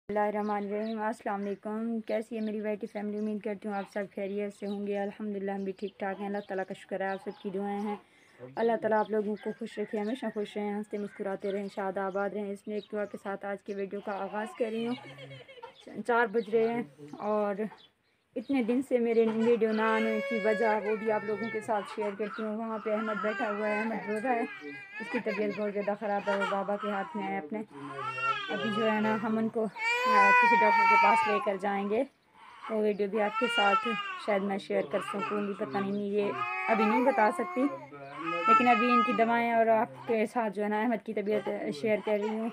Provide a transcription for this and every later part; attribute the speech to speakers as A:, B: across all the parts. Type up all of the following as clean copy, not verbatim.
A: बिस्मिल्लाहिर्रहमानिर्रहीम। अस्सलाम वालेकुम। कैसी है मेरी बेटी फैमिली? उम्मीद करती हूँ आप सब खैरियत से होंगे। अल्हम्दुलिल्लाह हम भी ठीक ठाक हैं। अल्लाह ताला का शुक्र है, आप सबकी दुआएं हैं। अल्लाह ताला आप लोगों को खुश रखे, हमेशा खुश रहें, हंसते मुस्कुराते रहें, शाद आबाद रहें। इसमें एक दुआ के साथ आज की वीडियो का आगाज़ कर रही हूँ। 4 बज रहे हैं और इतने दिन से मेरे वीडियो ना आने की वजह वो भी आप लोगों के साथ शेयर करती हूँ। वहाँ पे अहमद बैठा हुआ है, अहमद रो रहा है, उसकी तबीयत बहुत ज़्यादा ख़राब है, वो बाबा के हाथ में है अपने। अभी जो है ना हम उनको किसी डॉक्टर के पास लेकर जाएंगे, वो वीडियो भी आपके साथ शायद मैं शेयर कर सकूँगी, पता नहीं, ये अभी नहीं बता सकती, लेकिन अभी इनकी दवाएं और आपके साथ जो है ना अहमद की तबीयत शेयर कर रही हूँ।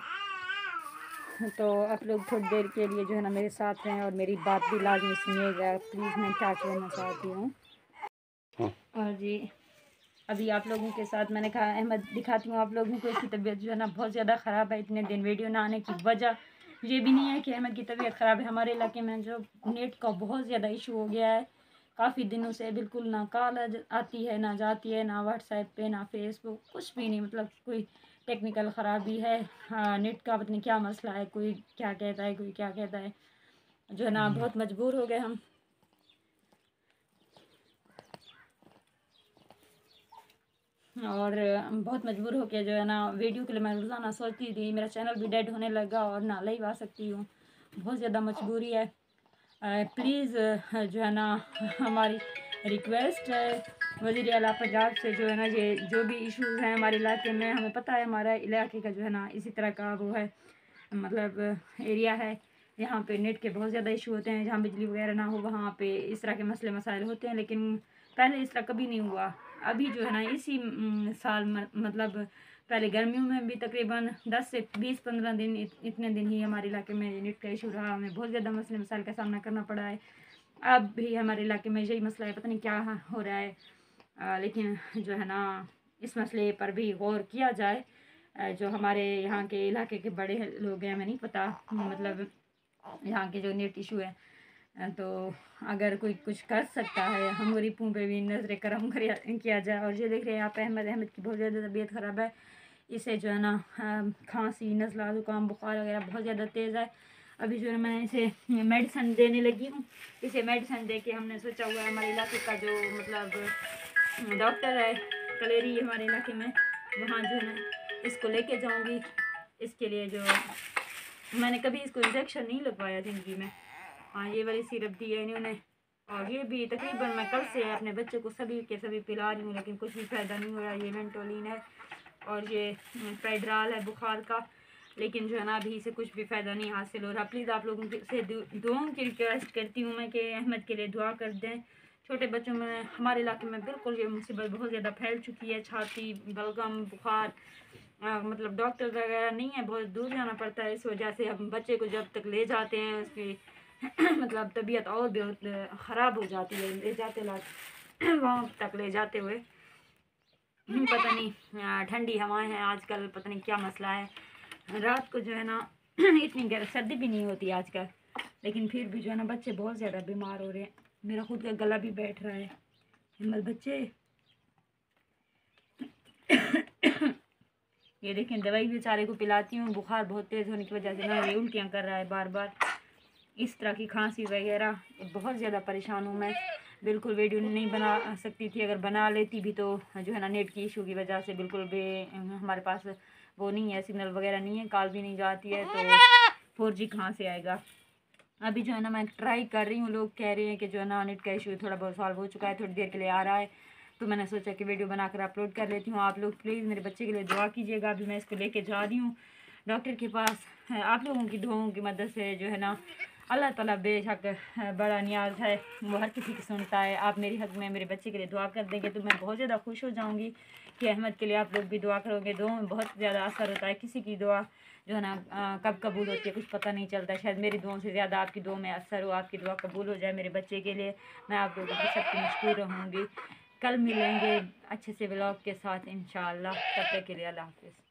A: तो आप लोग थोड़ी देर के लिए जो है ना मेरे साथ रहें और मेरी बात भी लाजमी सुनिएगा प्लीज़, मैं क्या कहना चाहती हूँ। और जी अभी आप लोगों के साथ मैंने कहा अहमद दिखाती हूँ आप लोगों को। इसकी तबीयत जो है ना बहुत ज़्यादा ख़राब है। इतने दिन वीडियो ना आने की वजह ये भी नहीं है कि अहमद की तबीयत ख़राब है, हमारे इलाके में जो नेट का बहुत ज़्यादा इशू हो गया है। काफ़ी दिनों से बिल्कुल ना कॉल आती है, ना जाती है, ना व्हाट्सएप पे, ना फेसबुक, कुछ भी नहीं, मतलब कोई टेक्निकल ख़राबी है। हाँ, नेट का पता नहीं क्या मसला है, कोई क्या कहता है, कोई क्या कहता है, जो है ना बहुत मजबूर हो गए हम। और बहुत मजबूर हो के जो है ना वीडियो के लिए मैं रोज़ाना सोचती थी, मेरा चैनल भी डेड होने लगा और ना लाइव आ सकती हूँ, बहुत ज़्यादा मजबूरी है। प्लीज़ जो है ना हमारी रिक्वेस्ट है वज़ीर आला पंजाब से, जो है ना ये जो भी इश्यूज़ हैं हमारे इलाके में, हमें पता है हमारा इलाके का जो है ना इसी तरह का वो है, मतलब एरिया है, यहाँ पे नेट के बहुत ज़्यादा इशू होते हैं। जहाँ बिजली वगैरह ना हो वहाँ पे इस तरह के मसले मसाइल होते हैं, लेकिन पहले इस तरह कभी नहीं हुआ। अभी जो है ना इसी साल मतलब पहले गर्मियों में भी तकरीबन 10 से 20-15 दिन इतने दिन ही हमारे इलाके में नेट का इशू रहा, हमें बहुत ज़्यादा मसले मसाइल का सामना करना पड़ा है। अब भी हमारे इलाके में यही मसला है, पता नहीं क्या हो रहा है, लेकिन जो है ना इस मसले पर भी गौर किया जाए। जो हमारे यहाँ के इलाके के बड़े लोग हैं, हमें नहीं पता, मतलब यहाँ के जो नेट इशू है, तो अगर कोई कुछ कर सकता है हम गरीबों पे भी नजर करम किया जाए। और ये देख रहे हैं आप अहमद की बहुत ज़्यादा तबीयत ख़राब है, इसे जो है ना खांसी, नज़ला, ज़ुकाम, बुखार वगैरह बहुत ज़्यादा तेज़ है। अभी जो है मैं इसे मेडिसन देने लगी हूँ। इसे मेडिसन दे के हमने सोचा हुआ है हमारे इलाके का जो मतलब डॉक्टर है कलेरी हमारे इलाके में, वहाँ जो है ना इसको लेके जाऊँगी। इसके लिए जो मैंने कभी इसको इंजेक्शन नहीं लगवाया ज़िंदगी में, हाँ ये वाली सिरप दी है इन्होंने, और ये भी तकरीबन मैं कल से अपने बच्चे को सभी के सभी पिला रही हूँ, लेकिन कुछ भी फ़ायदा नहीं हो रहा। ये वेंटोलिन है और ये पेड्राल है बुखार का, लेकिन जो है ना अभी इसे कुछ भी फ़ायदा नहीं हासिल हो रहा। प्लीज़ आप लोगों से दुआओं की रिक्वेस्ट करती हूँ मैं कि अहमद के लिए दुआ कर दें। छोटे बच्चों में हमारे इलाके में बिल्कुल ये मुसीबत बहुत ज़्यादा फैल चुकी है, छाती, बलगम, बुखार, मतलब डॉक्टर वगैरह नहीं है, बहुत दूर जाना पड़ता है। इस वजह से हम बच्चे को जब तक ले जाते हैं उसकी मतलब तबीयत और बहुत ख़राब हो जाती है, ले जाते वहाँ तक ले जाते हुए पता नहीं ठंडी हवाएं हैं आजकल, पता नहीं क्या मसला है। रात को जो है ना इतनी सर्दी भी नहीं होती आजकल, लेकिन फिर भी जो है ना बच्चे बहुत ज़्यादा बीमार हो रहे हैं। मेरा खुद का गला भी बैठ रहा है, हिम्मत बच्चे ये देखें, दवाई बेचारे को पिलाती हूँ, बुखार बहुत तेज़ होने की वजह से ना ये उल्टियाँ कर रहा है बार बार, इस तरह की खांसी वगैरह, बहुत ज़्यादा परेशान हूँ मैं। बिल्कुल वीडियो नहीं बना सकती थी, अगर बना लेती भी तो जो है ना नेट की इशू की वजह से बिल्कुल भी हमारे पास वो नहीं है, सिग्नल वगैरह नहीं है, कॉल भी नहीं जाती है, तो 4G कहाँ से आएगा। अभी जो है ना मैं ट्राई कर रही हूँ, लोग कह रहे हैं कि जो है ना नेट का इशू थोड़ा बहुत सॉल्व हो चुका है, थोड़ी देर के लिए आ रहा है, तो मैंने सोचा कि वीडियो बनाकर अपलोड कर लेती हूँ। आप लोग प्लीज़ मेरे बच्चे के लिए दुआ कीजिएगा। अभी मैं इसको लेके जा रही हूँ डॉक्टर के पास। आप लोगों की दुआओं की मदद से जो है ना अल्लाह ताला बेशक बड़ा नियाज है, वो हर किसी की सुनता है। आप मेरी हक में मेरे बच्चे के लिए दुआ कर देंगे तो मैं बहुत ज़्यादा खुश हो जाऊँगी कि अहमद के लिए आप लोग भी दुआ करोगे। दुआ में बहुत ज़्यादा असर होता है, किसी की दुआ जो है ना कब कबूल होती है कुछ पता नहीं चलता। शायद मेरी दुआओं से ज़्यादा आपकी दुआ में असर हो, आपकी दुआ कबूल हो जाए मेरे बच्चे के लिए। मैं आप लोगों की सबकी मशकूर रहूँगी। कल मिलेंगे अच्छे से व्लॉग के साथ इंशाअल्लाह, तब तक के लिए अल्लाह हाफ़िज़।